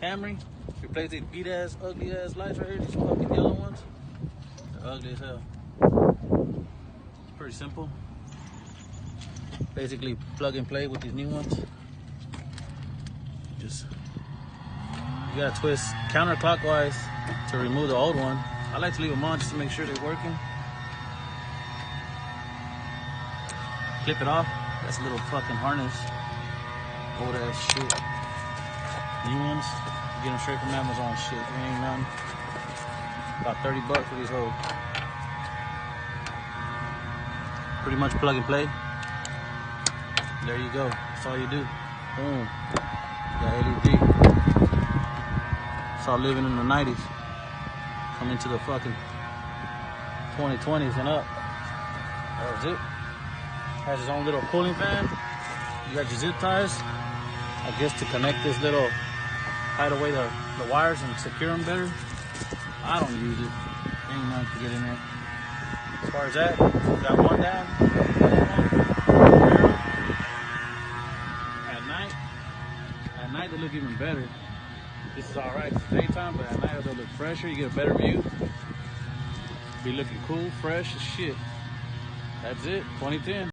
Camry. Replace these beat ass, ugly ass lights right here. These fucking yellow ones. They're ugly as hell. It's pretty simple. Basically plug and play with these new ones. You gotta twist counterclockwise to remove the old one. I like to leave them on just to make sure they're working. Clip it off. That's a little fucking harness. Old ass shit. New ones, get them straight from Amazon shit. There ain't none. About 30 bucks for these hoes. Pretty much plug and play. There you go. That's all you do. Boom. Got LED. Saw living in the 90s. Come into the fucking 2020s and up. That was it. Has his own little cooling fan. You got your zip ties. I guess to connect this little, hide away the wires and secure them better. I don't use it. Ain't nothing to get in there. As far as that, got one down. At night they look even better. This is alright, it's daytime, but at night they'll look fresher. You get a better view. Be looking cool, fresh as shit. That's it, 2010.